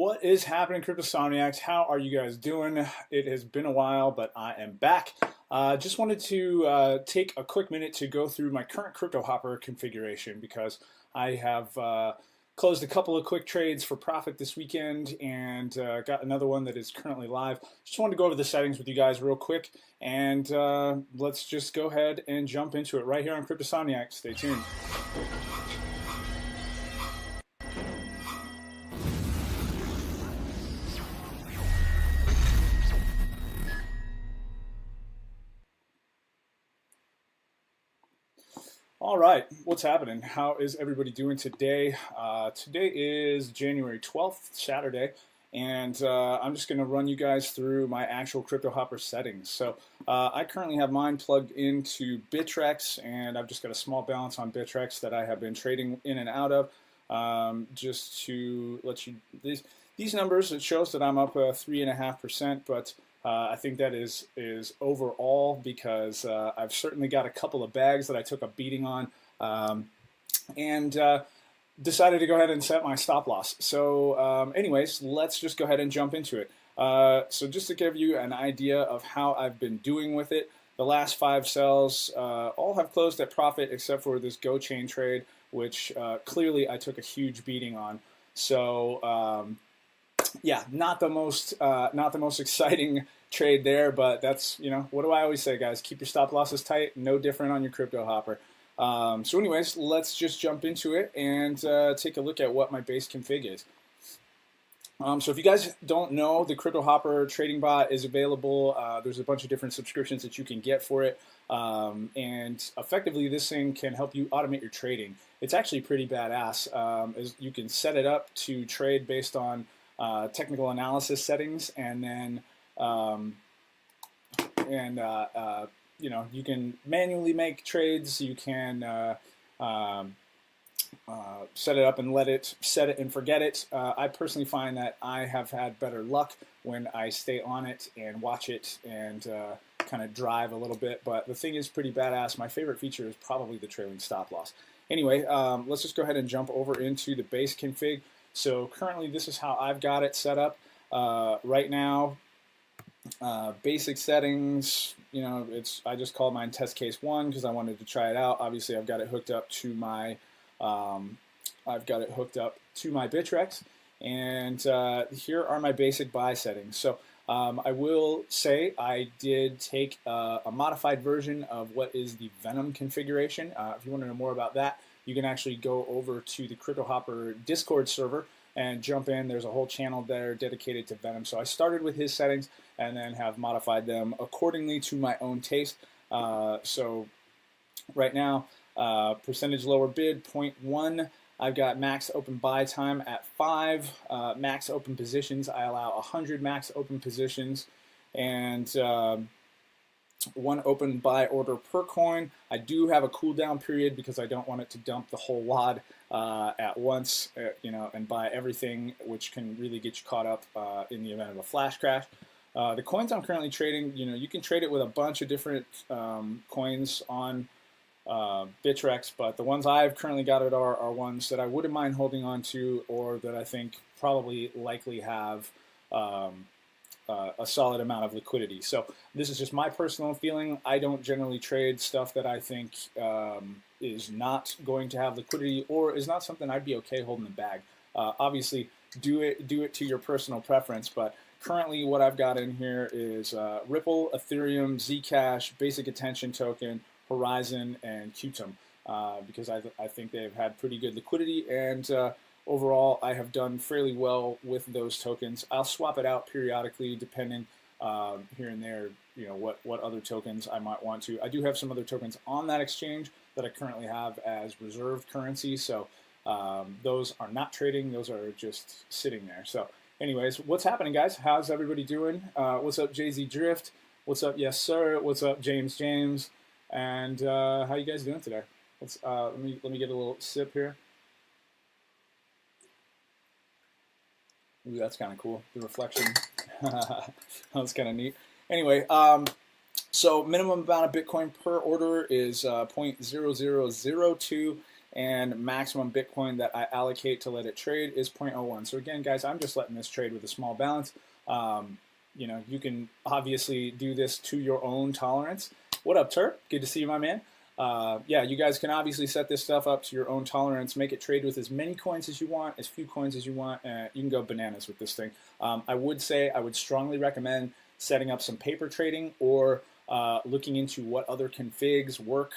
What is happening, Cryptosomniacs? How are you guys doing? It has been a while, but I am back. Just wanted to take a quick minute to go through my current Cryptohopper configuration because I have closed a couple of quick trades for profit this weekend and got another one that is currently live. Just wanted to go over the settings with you guys real quick, and let's just go ahead and jump into it right here on Cryptosomniacs. Stay tuned. All right, what's happening? How is everybody doing today? Today is January 12th, Saturday, and I'm just going to run you guys through my actual Cryptohopper settings. So I currently have mine plugged into Bittrex, and I've just got a small balance on Bittrex that I have been trading in and out of. Just to let you, these numbers, it shows that I'm up 3.5%, but I think that is overall because I've certainly got a couple of bags that I took a beating on and decided to go ahead and set my stop loss. So anyways, let's just go ahead and jump into it. So just to give you an idea of how I've been doing with it, the last 5 sells all have closed at profit except for this Go Chain trade, which clearly I took a huge beating on. So yeah, not the most exciting trade there, but that's, you know, what do I always say, guys? Keep your stop losses tight. No different on your Cryptohopper. So anyways, let's just jump into it and take a look at what my base config is. So if you guys don't know, the Cryptohopper trading bot is available. There's a bunch of different subscriptions that you can get for it, and effectively this thing can help you automate your trading. It's actually pretty badass. As you can set it up to trade based on technical analysis settings, and then you know, you can manually make trades. You can set it up and set it and forget it. I personally find that I have had better luck when I stay on it and watch it and kind of drive a little bit. But the thing is pretty badass. My favorite feature is probably the trailing stop loss. Anyway, let's just go ahead and jump over into the base config. So currently this is how I've got it set up. Right now, basic settings, you know, I just called mine test case 1 because I wanted to try it out. Obviously I've got it hooked up to my Bittrex, and here are my basic buy settings. So I will say I did take a modified version of what is the Venom configuration. If you want to know more about that, you can actually go over to the Cryptohopper Discord server and jump in. There's a whole channel there dedicated to Venom. So I started with his settings and then have modified them accordingly to my own taste. So right now, percentage lower bid 0.1. I've got max open buy time at 5. Max open positions, I allow 100 max open positions, and 1 open buy order per coin. I do have a cooldown period because I don't want it to dump the whole wad at once, you know, and buy everything, which can really get you caught up in the event of a flash crash. The coins I'm currently trading, you know, you can trade it with a bunch of different coins on Bittrex, but the ones I've currently got it are ones that I wouldn't mind holding on to, or that I think probably likely have a solid amount of liquidity. So this is just my personal feeling. I don't generally trade stuff that I think is not going to have liquidity or is not something I'd be okay holding the bag. Obviously, do it to your personal preference, but currently what I've got in here is Ripple, Ethereum, Zcash, Basic Attention Token, Horizon, and Qtum, because I think they've had pretty good liquidity, and overall I have done fairly well with those tokens. I'll swap it out periodically depending here and there, you know, what other tokens I might want to. I do have some other tokens on that exchange that I currently have as reserve currency, so those are not trading, those are just sitting there. So anyways, what's happening, guys? How's everybody doing? What's up, JZ Drift? What's up, Yes Sir? What's up, James? And how you guys doing today? Let's let me get a little sip here. Ooh, that's kind of cool. The reflection. That's kind of neat. Anyway, so minimum amount of Bitcoin per order is 0.0002, and maximum Bitcoin that I allocate to let it trade is 0.01. So again, guys, I'm just letting this trade with a small balance. You can obviously do this to your own tolerance. What up, Turp? Good to see you, my man. Yeah, you guys can obviously set this stuff up to your own tolerance. Make it trade with as many coins as you want, as few coins as you want. You can go bananas with this thing. I would strongly recommend setting up some paper trading or looking into what other configs work,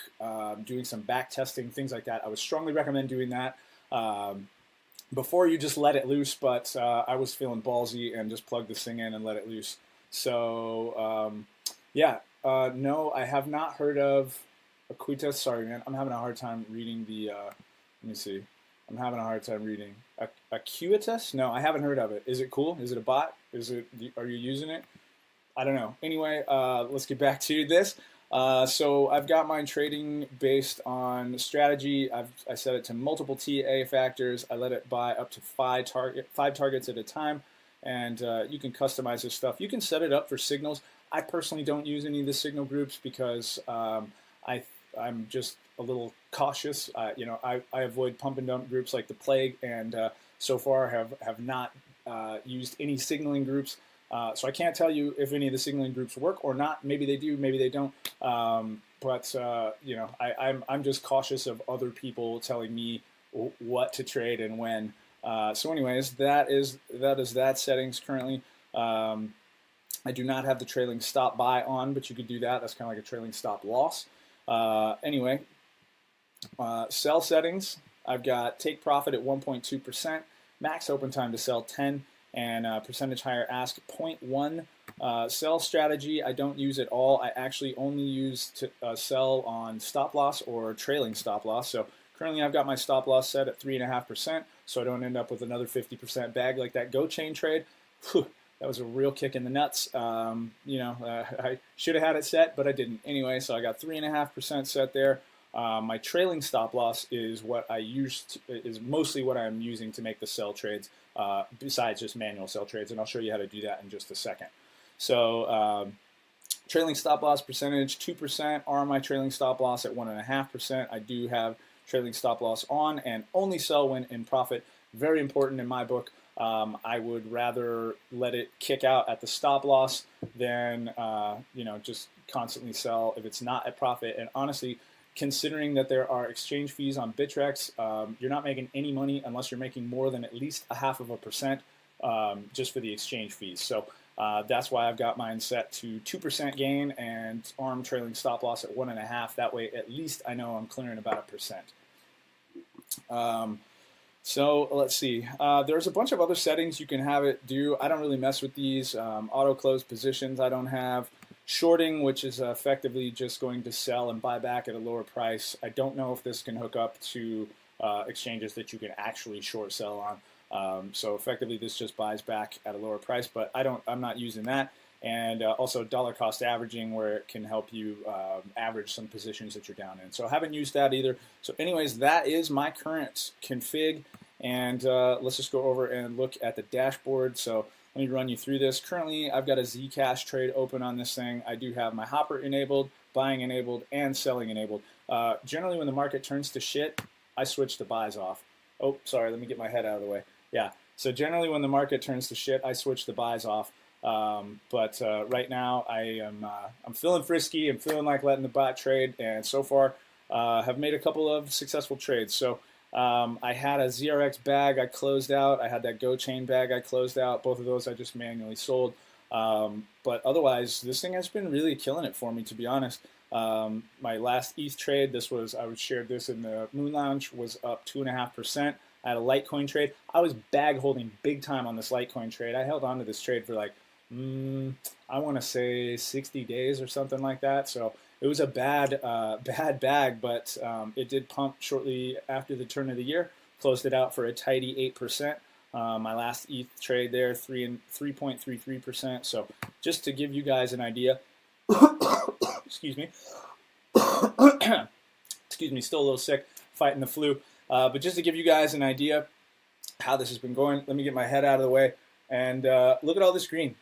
doing some back testing, things like that. I would strongly recommend doing that before you just let it loose, but I was feeling ballsy and just plugged this thing in and let it loose. So, no, I have not heard of Acuitas. Sorry, man, I'm having a hard time reading the, let me see. I'm having a hard time reading. Acuitas? No, I haven't heard of it. Is it cool? Is it a bot? Are you using it? I don't know. Anyway, let's get back to this. So I've got mine trading based on strategy. I set it to multiple TA factors. I let it buy up to five targets at a time, and you can customize this stuff. You can set it up for signals. I personally don't use any of the signal groups because I'm just a little cautious. I avoid pump and dump groups like the plague, and so far have not used any signaling groups. So I can't tell you if any of the signaling groups work or not. Maybe they do, maybe they don't. I'm just cautious of other people telling me what to trade and when. So anyways, that is that settings currently. I do not have the trailing stop buy on, but you could do that. That's kind of like a trailing stop loss. Anyway, sell settings. I've got take profit at 1.2%, max open time to sell 10. And percentage higher ask 0.1. Sell strategy I don't use at all. I actually only use to sell on stop loss or trailing stop loss. So currently I've got my stop loss set at 3.5%, so I don't end up with another 50% bag like that Go Chain trade. Whew, that was a real kick in the nuts. I should have had it set, but I didn't. Anyway, so I got 3.5% set there. My trailing stop loss is what I is mostly what I'm using to make the sell trades, besides just manual sell trades, and I'll show you how to do that in just a second. So trailing stop loss percentage 2%, RMI trailing stop loss at 1.5%. I do have trailing stop loss on and only sell when in profit. Very important in my book. I would rather let it kick out at the stop loss than just constantly sell if it's not at profit. And honestly, considering that there are exchange fees on Bittrex, you're not making any money unless you're making more than at least 0.5%, just for the exchange fees. So that's why I've got mine set to 2% gain and ARM trailing stop loss at 1.5. That way, at least I know I'm clearing about 1%. So let's see. There's a bunch of other settings you can have it do. I don't really mess with these. Auto close positions I don't have. Shorting, which is effectively just going to sell and buy back at a lower price. I don't know if this can hook up to exchanges that you can actually short sell on. So effectively, this just buys back at a lower price, but I'm not using that. And also dollar cost averaging, where it can help you average some positions that you're down in. So I haven't used that either. So anyways, that is my current config. And let's just go over and look at the dashboard. So let me run you through this. Currently, I've got a Zcash trade open on this thing. I do have my hopper enabled, buying enabled, and selling enabled. Generally, when the market turns to shit, I switch the buys off. Oh, sorry, let me get my head out of the way. Yeah, so generally when the market turns to shit, I switch the buys off. But right now, I'm feeling frisky. I'm feeling like letting the bot trade, and so far, have made a couple of successful trades. So I had a ZRX bag I closed out. I had that Go Chain bag I closed out. Both of those I just manually sold. But otherwise, this thing has been really killing it for me, to be honest. My last ETH trade, I shared this in the Moon Lounge, was up 2.5%. I had a Litecoin trade. I was bag holding big time on this Litecoin trade. I held on to this trade for like, I want to say 60 days or something like that. So it was a bad bag, but it did pump shortly after the turn of the year. Closed it out for a tidy 8%. My last ETH trade there, 3.33%. So just to give you guys an idea, excuse me, excuse me, still a little sick, fighting the flu. But just to give you guys an idea how this has been going, let me get my head out of the way and look at all this green.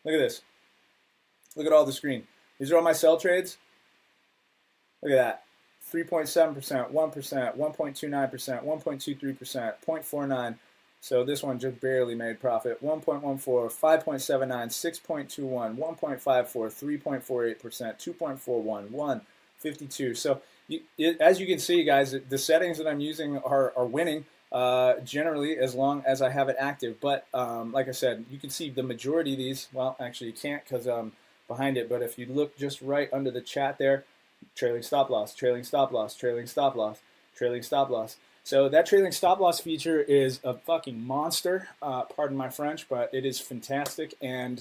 Look at this. Look at all this green. These are all my sell trades. Look at that. 3.7%, 1%, 1.29%, 1.23%, 0.49. So this one just barely made profit. 1.14, 5.79, 6.21, 1.54, 3.48%, 2.41, 1, 52. So as you can see, guys, the settings that I'm using are winning generally as long as I have it active. But like I said, you can see the majority of these. Well, actually, you can't because I'm behind it. But if you look just right under the chat there, trailing stop loss, trailing stop loss, trailing stop loss, trailing stop loss. So that trailing stop loss feature is a fucking monster, pardon my French, but it is fantastic and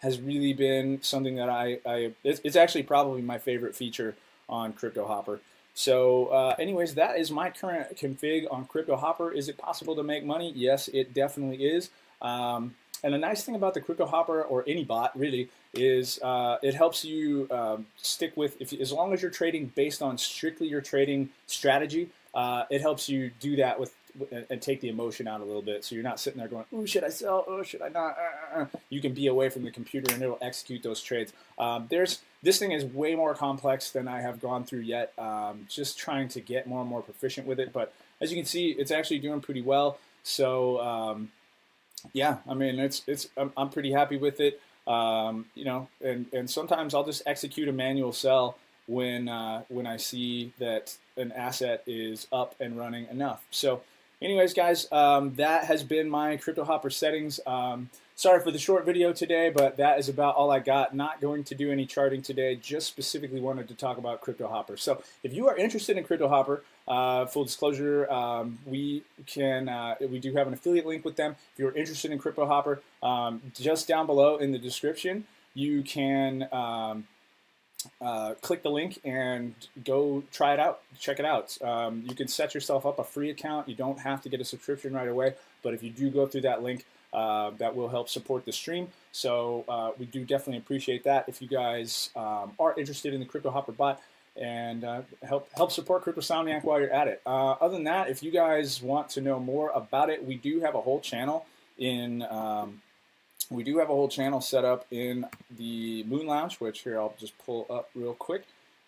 has really been something that it's actually probably my favorite feature on Cryptohopper. So anyways, that is my current config on Cryptohopper. Is it possible to make money? Yes, it definitely is. And the nice thing about the Cryptohopper, or any bot really, is it helps you stick with, as long as you're trading based on strictly your trading strategy, it helps you do that and take the emotion out a little bit. So you're not sitting there going, "Ooh, should I sell? Oh, should I not?" You can be away from the computer and it'll execute those trades. This thing is way more complex than I have gone through yet. Just trying to get more and more proficient with it. But as you can see, it's actually doing pretty well. So yeah, I mean, I'm pretty happy with it. You know, and sometimes I'll just execute a manual sell when I see that an asset is up and running enough. So anyways, guys, that has been my Cryptohopper settings. Sorry for the short video today, but that is about all I got. Not going to do any charting today, just specifically wanted to talk about Cryptohopper. So if you are interested in Cryptohopper, full disclosure, we do have an affiliate link with them. If you're interested in Cryptohopper, just down below in the description, you can click the link and go try it out, check it out. You can set yourself up a free account. You don't have to get a subscription right away, but if you do go through that link, that will help support the stream. So we do definitely appreciate that. If you guys are interested in the Cryptohopper bot and help support CryptoSomniac while you're at it. Other than that, if you guys want to know more about it, we do have a whole channel set up in the Moon Lounge, which here I'll just pull up real quick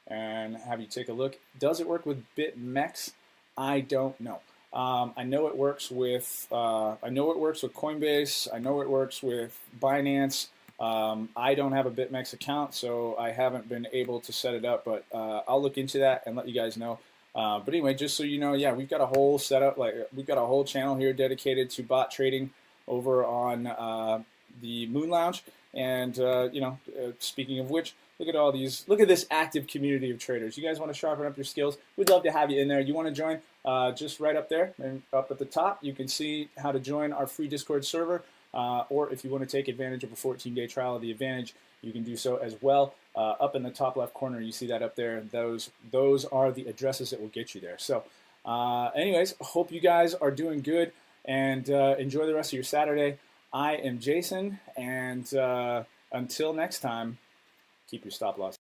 and have you take a look. Does it work with BitMEX? I don't know. I know it works with Coinbase. I know it works with Binance. I don't have a BitMEX account, so I haven't been able to set it up. But I'll look into that and let you guys know. But anyway, just so you know, yeah, we've got a whole setup. We've got a whole channel here dedicated to bot trading over on the Moon Lounge. And you know, speaking of which, look at all these. Look at this active community of traders. You guys want to sharpen up your skills? We'd love to have you in there. You want to join? Just right up there and up at the top, you can see how to join our free Discord server. Or if you want to take advantage of a 14-day trial of the Advantage, you can do so as well. Up in the top left corner, you see that up there. Those are the addresses that will get you there. So, anyways, hope you guys are doing good and enjoy the rest of your Saturday. I am Jason, and until next time, keep your stop loss.